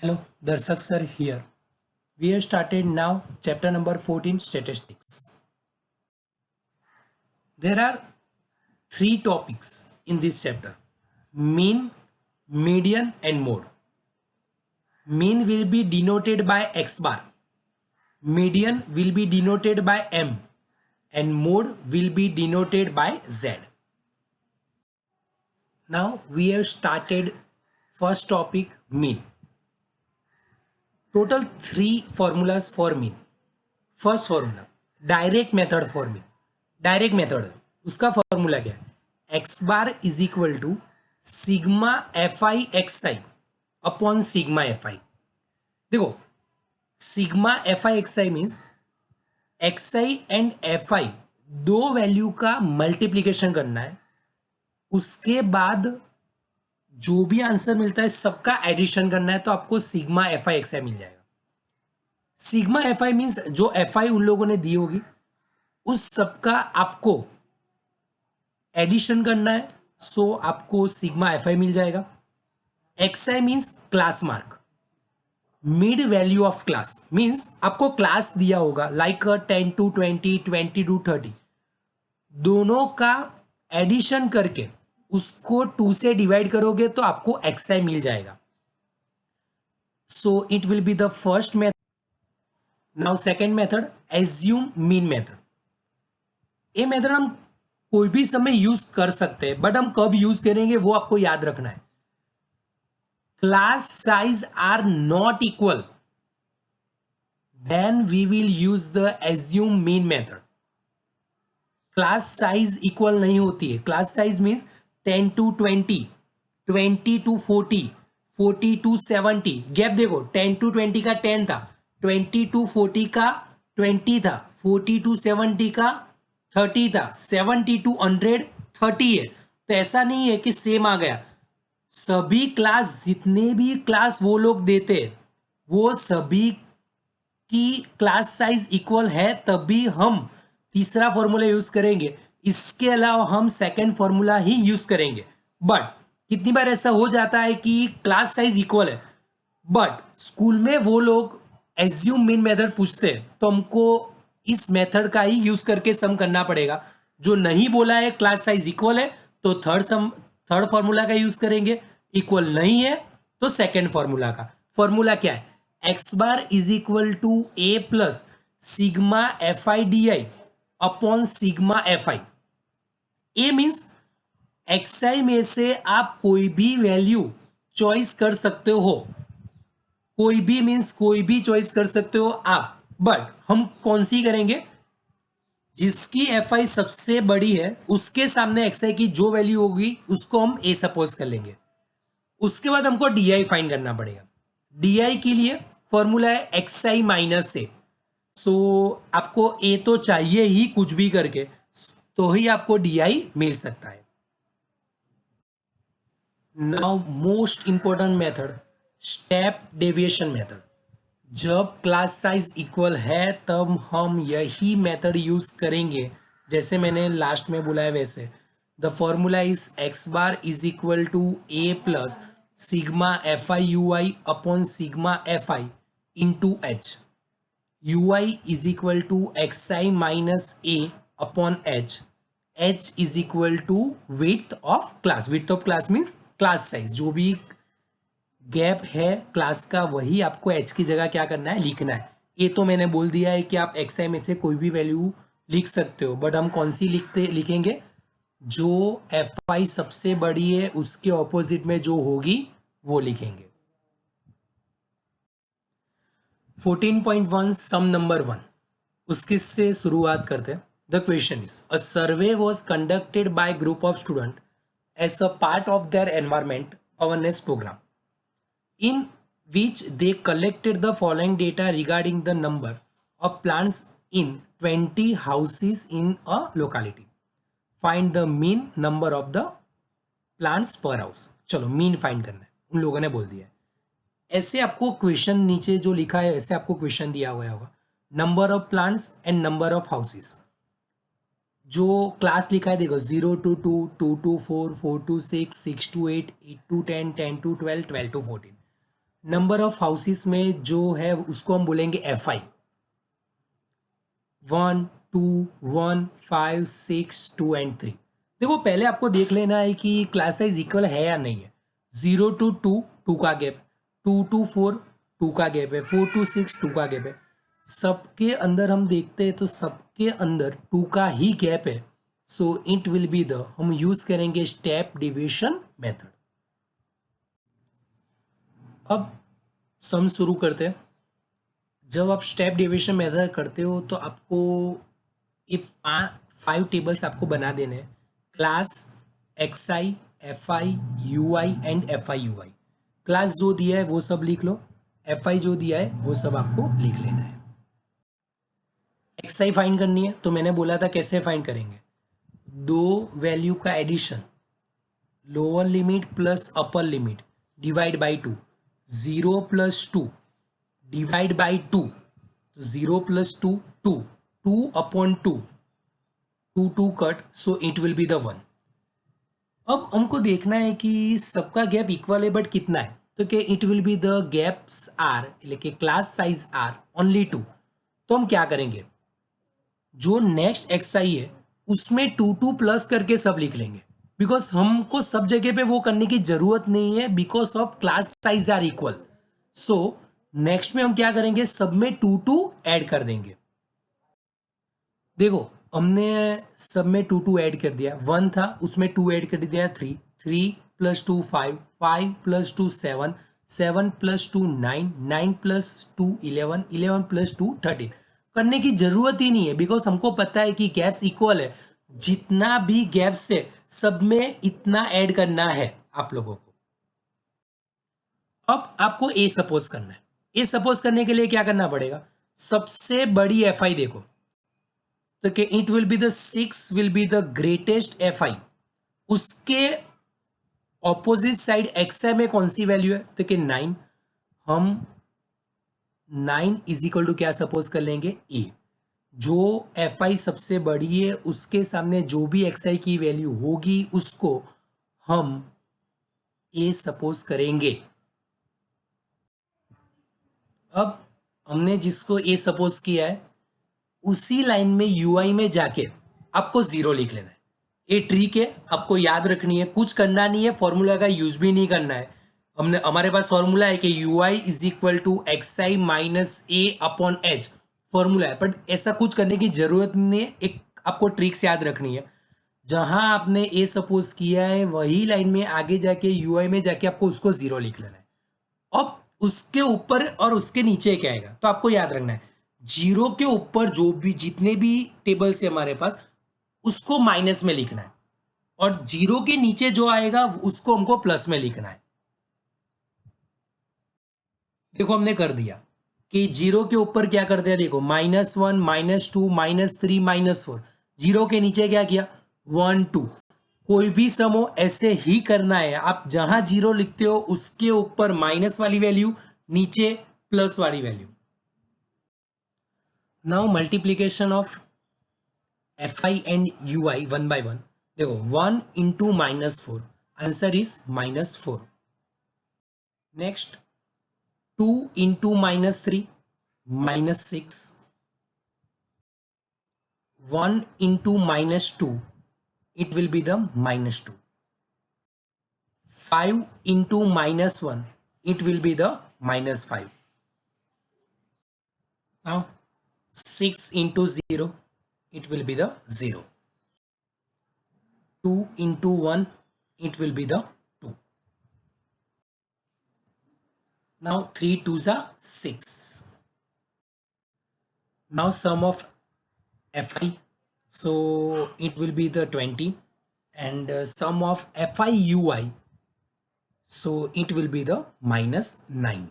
Hello, Darshak sir here. We have started now chapter number 14 statistics. There are three topics in this chapter: mean, median, and mode. Mean will be denoted by x bar, median will be denoted by m, and mode will be denoted by z. Now we have started first topic, mean. Total three formulas for mean. First formula direct method for mean. Direct method उसका formula क्या है? X bar is equal to sigma F I X I upon sigma F I. देखो, sigma F I X I means X I and F I दो value का multiplication करना है. उसके बाद जो भी आंसर मिलता है सबका एडिशन करना है, तो आपको सिग्मा एफ आई एक्स आई मिल जाएगा. सिग्मा एफ आई मीन्स जो एफ आई उन लोगों ने दी होगी उस सबका आपको एडिशन करना है, सो आपको सिग्मा एफ आई मिल जाएगा. X I means class mark, mid value of class means आपको क्लास दिया होगा लाइक 10 to 20, 20 to 30, दोनों का एडिशन करके उसको 2 से डिवाइड करोगे तो आपको एक्स आई मिल जाएगा. सो it will be the first method. Now second method, assume mean method. ये मेथड हम कोई भी समय यूज कर सकते हैं, बट हम कब यूज करेंगे वो आपको याद रखना है. Class size are not equal, then we will use the assume mean method. Class size equal नहीं होती है. Class size means 10 to 20, 20 to 40, 40 to 70. Gap देखो, 10 to 20 का 10 था, 20 to 40 का 20 था, 40 to 70 का 30 था, 70 to 100 30 है. तो ऐसा नहीं है कि सेम आ गया. सभी क्लास, जितने भी क्लास वो लोग देते हैं वो सभी की क्लास साइज इक्वल है, तभी हम तीसरा फॉर्मूला यूज करेंगे. इसके अलावा हम सेकंड फॉर्मूला ही यूज करेंगे. बट कितनी बार ऐसा हो जाता है कि क्लास साइज इक्वल है बट स्कूल में वो लोग एज्यूम मीन मेथड पूछते हैं, तो हमको इस मेथड का ही यूज करके सम करना पड़ेगा. जो नहीं बोला है क्लास साइज इक्वल है तो थर्ड फॉर्मूला का यूज करेंगे. इक्वल नहीं है तो सेकेंड फॉर्मूला का. फॉर्मूला क्या है? X bar is equal to A plus sigma F I D I upon sigma F I. A means X I में से आप कोई भी वैल्यू चॉइस कर सकते हो. कोई भी मीन्स कोई भी चॉइस कर सकते हो आप, बट हम कौन सी करेंगे? जिसकी एफ आई सबसे बड़ी है उसके सामने एक्स आई की जो वैल्यू होगी उसको हम ए सपोज कर लेंगे. उसके बाद हमको डी आई फाइंड करना पड़ेगा. डी आई के लिए फॉर्मूला है एक्स आई माइनस ए. सो आपको ए तो चाहिए ही कुछ भी करके, तो ही आपको डी आई मिल सकता है. Now most important method, step deviation method. जब क्लास साइज इक्वल है तब हम यही मेथड यूज करेंगे. जैसे मैंने लास्ट में बोला है वैसे the formula is X bar is equal to A plus sigma F I U I upon sigma F I into H. U I is equal to X I minus A upon H. H is equal to width of class. Width of class means class size. जो भी gap है class का वही आपको H की जगह क्या करना है? लिखना है. ये तो मैंने बोल दिया है कि आप एक्स आई में से कोई भी वैल्यू लिख सकते हो, बट हम कौन सी लिखेंगे? जो एफ आई सबसे बड़ी है उसके ऑपोजिट में जो होगी वो लिखेंगे. 14.1 सम नंबर 1. उसके से शुरुआत करते हैं. The question is a survey was conducted by group of student as a part of their environment awareness programme in which they collected the following data regarding the number of plants in 20 houses in a locality. Find the mean number of the plants per house. चलो mean find करना है, उन लोगों ने बोल दिया है. ऐसे आपको क्वेश्चन नीचे जो लिखा है ऐसे आपको क्वेश्चन दिया हुआ होगा. Number of plants and number of houses. जो क्लास लिखा है देखो 0 to 2, 2 to 4, 4 to 6, 6 to 8, 8 to 10, 10 to 12, 12 to 14. Number of houses में जो है उसको हम बोलेंगे एफ आई, 1 2 1 5 6 2 एंड 3। देखो पहले आपको देख लेना है कि क्लास साइज इक्वल है या नहीं है। 0 to 2 2 का गैप, 2 to 4 2 का गैप है, 4 to 6 2 का गैप है। सबके अंदर हम देखते हैं तो सबके अंदर 2 का ही गैप है। सो इट विल बी द, हम यूज करेंगे स्टेप डिविजन मेथड। अब सम शुरू करते हैं। जब आप स्टेप डिविजन मेथड करते हो तो आपको ये 5 टेबल्स आपको बना देने हैं। Class x I, F I, U I and F I U I. Class जो दिया है वो सब लिख लो, एफ आई जो दिया है वो सब आपको लिख लेना है। एक्स आई फाइंड करनी है तो मैंने बोला था कैसे फाइंड करेंगे, दो वैल्यू का addition, lower limit plus upper limit divide by 2, 0 plus 2 divide by 2, तो 0 plus 2 2, 2 upon 2, 2 2 cut, so it will be the 1। अब हमको देखना है कि सबका गैप इक्वल है बट कितना है, तो क्या it will be the gaps are, लेके क्लास साइज आर ओनली 2। तो हम क्या करेंगे, जो नेक्स्ट एक्स आई है उसमें 2 2 प्लस करके सब लिख लेंगे, बिकॉज हमको सब जगह पे वो करने की जरूरत नहीं है, because of class size are equal. So next में हम क्या करेंगे, सब में 2 2 ऐड कर देंगे। देखो हमने सब में 2 2 ऐड कर दिया, 1 था उसमें 2 ऐड कर दिया, 3 3 plus 2 5, 5 plus 2 7, 7 plus 2 9, 9 plus 2 11, 11 plus 2 13। करने की जरूरत ही नहीं है, बिकॉज हमको पता है कि गैप्स इक्वल है। जितना भी गैप्स है सब में इतना ऐड करना है आप लोगों को। अब आपको ए सपोज करना है। ए सपोज करने के लिए क्या करना पड़ेगा, सबसे बड़ी एफ आई देखो, तो कि it will be the 6 will be the greatest F I. उसके ऑपोजिट साइड एक्स आई में कौन सी वैल्यू है, तो कि 9। हम 9 इज इक्वल टू क्या सपोज कर लेंगे, ए। जो एफ आई सबसे बड़ी है उसके सामने जो भी एक्स आई की वैल्यू होगी उसको हम ए सपोज करेंगे। अब हमने जिसको ए सपोज किया है उसी लाइन में यूआई में जाके आपको 0 लिख लेना है। ये ट्रिक है, आपको याद रखनी है, कुछ करना नहीं है, फॉर्मूला का यूज भी नहीं करना है। हमने, हमारे पास फॉर्मूला है कि U I is equal to X I minus A upon H, formula है। बट ऐसा कुछ करने की जरूरत नहीं है, एक आपको ट्रिक्स याद रखनी है। जहां आपने ए सपोज किया है वही लाइन में आगे जाके यूआई में जाके आपको उसको 0 लिख लेना है। अब उसके ऊपर और उसके नीचे क्या आएगा, तो आपको याद रखना है 0 के ऊपर जो भी जितने भी टेबल्स है हमारे पास उसको माइनस में लिखना है, और 0 के नीचे जो आएगा उसको हमको प्लस में लिखना है। देखो हमने कर दिया कि 0 के ऊपर क्या कर दिया, देखो -1 -2 -3 -4, 0 के नीचे क्या किया 1 2। कोई भी सम हो ऐसे ही करना है, आप जहां 0 लिखते हो उसके ऊपर माइनस वाली वैल्यू, नीचे प्लस वाली value. Now multiplication of F I and you I 1 by 1। देखो 1 into -4, answer is -4। Next 2 into -3 -6, 1 into -2 it will be the -2, 5 into -1 it will be the -5। now 6 into 0 it will be the 0, 2 into 1 it will be the 2। now 3 2s are 6। now sum of fi, so it will be the 20, and sum of fi ui, so it will be the -9।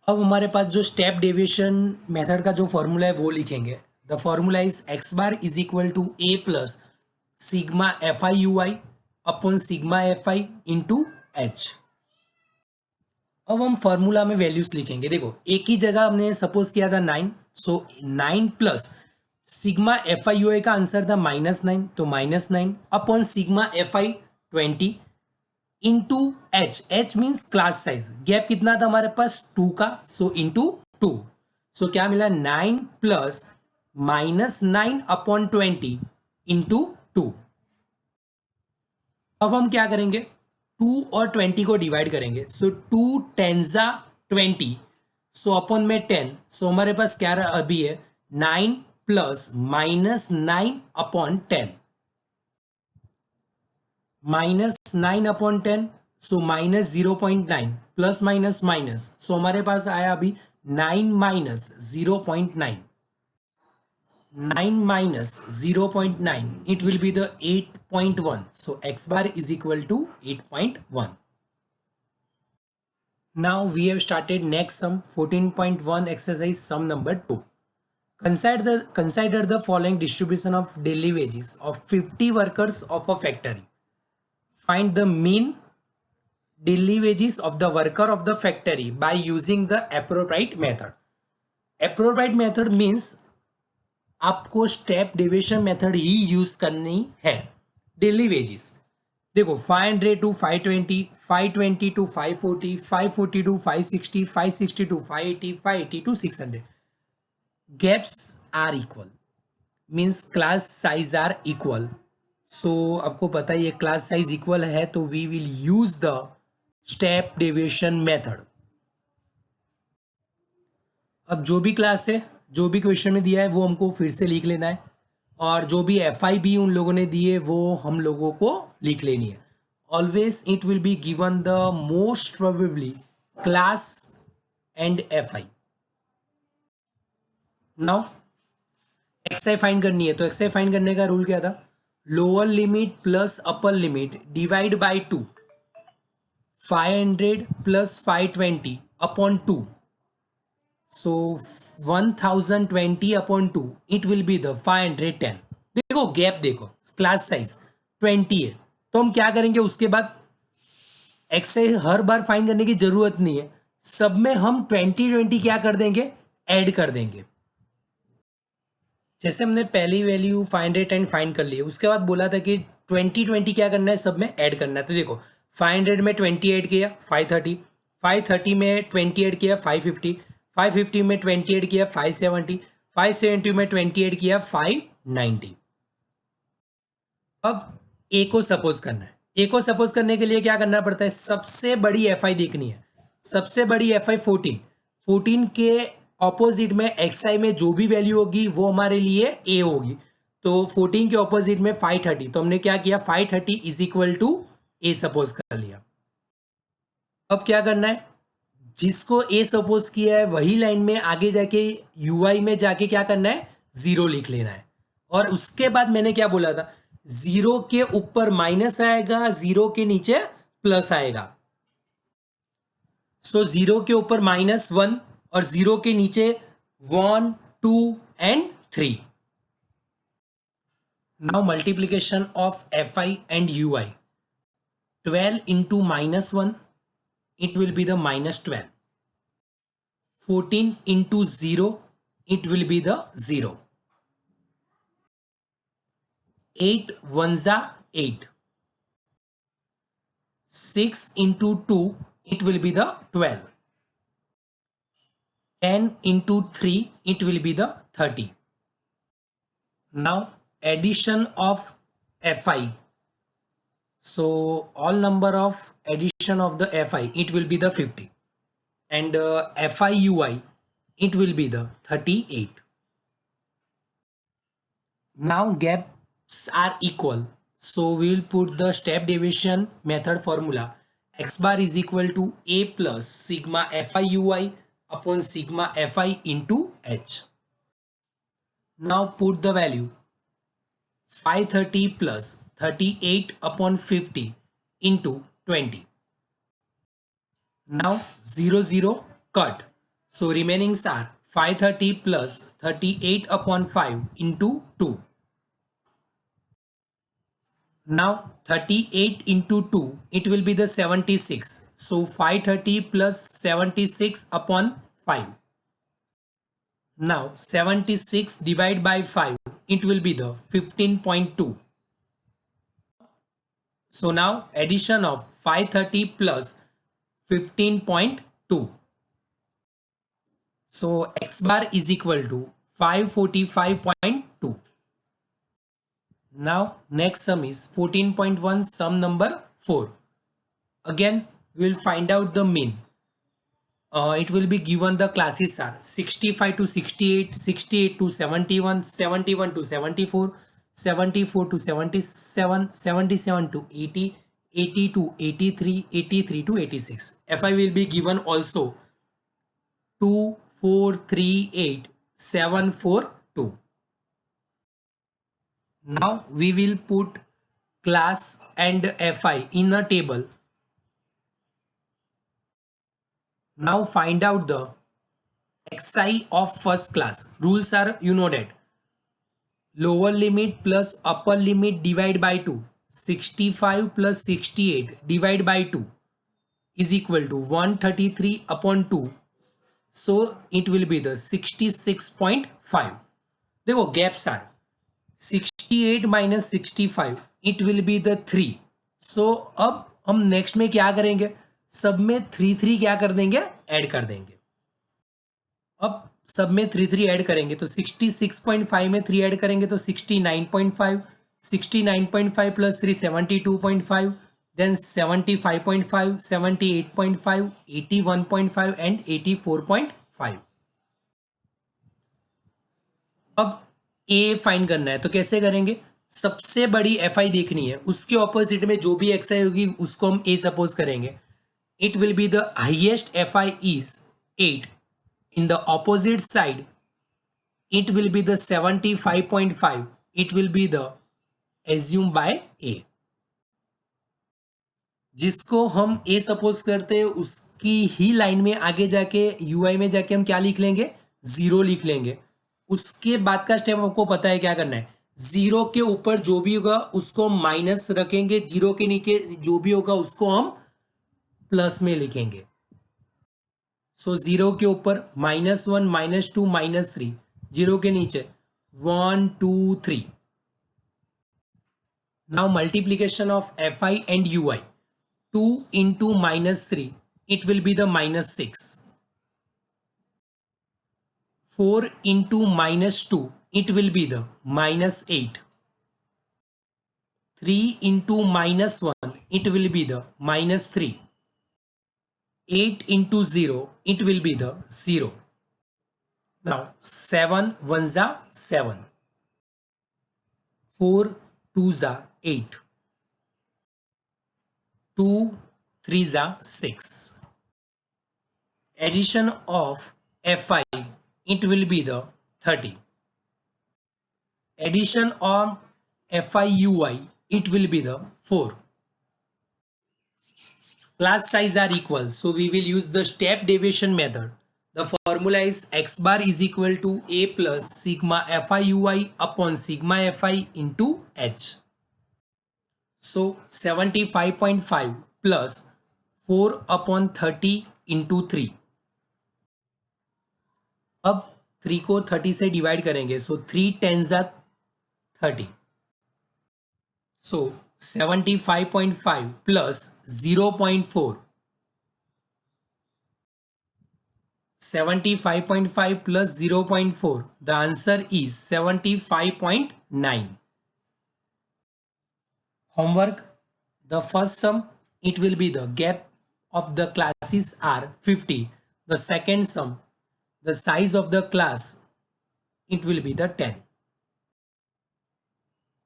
अब हमारे पास जो step deviation method का जो formula है वो लिखेंगे। The formula is X bar is equal to A plus sigma F I U I upon sigma F I into H. अब हम फॉर्मूला में वैल्यूज लिखेंगे। देखो एक ही जगह हमने सपोज किया था 9, so 9 plus sigma F I U I का आंसर था -9, तो -9 upon sigma F I 20, into H, H means class size, gap कितना था हमारे पास 2 का, सो इंटू 2, सो क्या मिला 9 प्लस -9/20 इंटू 2। अब हम क्या करेंगे, 2 और 20 को डिवाइड करेंगे, सो 2 टेंजा 20, सो अपॉन में 10, सो हमारे पास क्या अभी है 9 प्लस -9/10, -9/10, सो -0.9 प्लस माइनस माइनस, सो हमारे पास आया अभी 9 minus 0.9, 9 minus 0.9, it will be the 8.1, so x bar is equal to 8.1. Now we have started next sum, 14.1 exercise sum number 2. Consider the following distribution of daily wages of 50 workers of a factory. Find the mean daily wages of the worker of the factory by using the appropriate method. Appropriate method means आपको step deviation method ही use करनी है। Daily wages देखो 500 to 520, 520 to 540, 540 to 560, 560 to 580, 580 to 600। Gaps are equal means class size are equal, so आपको पता है ये class size equal है तो we will use the step deviation method. अब जो भी क्लास है, जो भी क्वेश्चन में दिया है वो हमको फिर से लिख लेना है, और जो भी एफ आई बी उन लोगों ने दिए वो हम लोगों को लिख लेनी है। Always it will be given the most probably class and F I. Now x I find करनी है, तो एक्स आई फाइंड करने का रूल क्या था, lower limit plus upper limit divide by 2, 500 plus 520 upon 2, so 1020/2 it will be the 510। देखो gap देखो, class size 20 है, तो हम क्या करेंगे उसके बाद एक्स से हर बार फाइंड करने की जरूरत नहीं है, सब में हम 20 क्या कर देंगे, ऐड कर देंगे। जैसे हमने पहली वैल्यू 510 फाइंड कर ली, उसके बाद बोला था कि 20 क्या करना है, सब में ऐड करना है। तो देखो 500 में 20 ऐड किया 530, 530 में 20 ऐड किया 550, 550 में 20 ऐड किया 570, 570 में 20 ऐड किया 590। अब ए को सपोज करना है, ए को सपोज करने के लिए क्या करना पड़ता है, सबसे बड़ी एफ आई देखनी है। सबसे बड़ी एफ आई 14, 14 के ऑपोजिट में एक्स आई में जो भी वैल्यू होगी वो हमारे लिए ए होगी, तो 14 के ऑपोजिट में 530, तो हमने क्या किया 530 is equal to A suppose कर लिया। अब क्या करना है, जिसको ए सपोज किया है वही लाइन में आगे जाके यूआई में जाके क्या करना है, जीरो लिख लेना है। और उसके बाद मैंने क्या बोला था, जीरो के ऊपर माइनस आएगा, जीरो के नीचे प्लस आएगा, सो जीरो के ऊपर -1 और जीरो के नीचे 1, 2 and 3। Now multiplication of F I and you I, 12 into -1 it will be the -12, 14 into 0 it will be the 0, 8 1s are 8, 6 into 2 it will be the 12, 10 into 3 it will be the 30. Now addition of fi, so all number of addition of the fi it will be the 50, and FIUI it will be the 38. Now gaps are equal, so we will put the step deviation method formula, x bar is equal to a plus sigma FIUI upon sigma FI into h. Now put the value 530 plus 38 upon 50 into 20. Now 0 0 cut, so remaining are 530 plus 38 upon 5 into 2. Now 38 into 2 it will be the 76, so 530 plus 76 upon 5. Now 76 divided by 5 it will be the 15.2. So now addition of 530 plus 15.2. So x bar is equal to 545.2. Now next sum is 14.1, sum number 4. Again we will find out the mean. It will be given the classes are 65 to 68, 68 to 71, 71 to 74, 74 to 77, 77 to 80, 80 to 83, 83 to 86. Fi will be given also 2, 4, 3, 8, 7, 4, 2. Now we will put class and Fi in a table. Now find out the xi of first class. Rules are, you know that, lower limit plus upper limit divide by 2. 65 plus 68 divide by 2 is equal to 133 upon 2. So it will be the 66.5. देखो gaps are 68 minus 65, it will be the 3. So अब हम next में क्या करेंगे, सब में 3 क्या कर देंगे, ऐड कर देंगे. अब सब में 3 ऐड करेंगे तो 66.5 में 3 ऐड करेंगे तो 69.5, 69.5 प्लस 3 72.5, देन 75.5, 78.5, 81.5 एंड 84.5. अब ए फाइंड करना है तो कैसे करेंगे, सबसे बड़ी एफ आई देखनी है, उसके ऑपोजिट में जो भी एक्स आई होगी उसको हम ए सपोज करेंगे. It will be the highest F I is 8. In the opposite side, it will be the 75.5. It will be the assumed by A. जिसको हम A सपोज करते हैं उसकी ही लाइन में आगे जाके UI में जाके हम क्या लिख लेंगे, 0 लिख लेंगे. उसके बाद का स्टेप आपको पता है क्या करना है, 0 के ऊपर जो भी होगा उसको माइनस रखेंगे, 0 के नीचे जो भी होगा उसको हम प्लस में लिखेंगे. सो 0 के ऊपर -1, -2, -3, 0 के नीचे 1, 2, 3. Now multiplication of Fi and Ui, 2 into -3, it will be the -6. 4 into -2, it will be the -8. 3 into -1, it will be the -3. 8 into 0, it will be the 0. Now 7 1s are 7, 4 2s are 8, 2 3s are 6. Addition of Fi, it will be the 30. Addition of Fi Ui, it will be the 4. Class size are equal, so we will use the step deviation method. The formula is x bar is equal to a plus sigma Fi Ui upon sigma Fi into h. So 75.5 plus 4 upon 30 into 3. अब 3 को 30 से divide करेंगे, so 3 10s are 30. So 75.5 plus 0.4. 75.5 plus 0.4. The answer is 75.9. Homework. The first sum, it will be the gap of the classes are 50. The second sum, the size of the class, it will be the 10.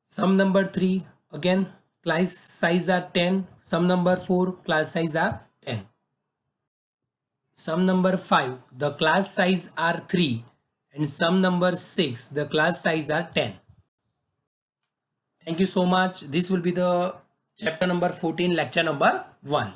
Sum number 3, again class size are 10. Sum number 4, class size are 10. Sum number 5, the class size are 3, and sum number 6, the class size are 10. Thank you so much. This will be the chapter number 14, lecture number 1.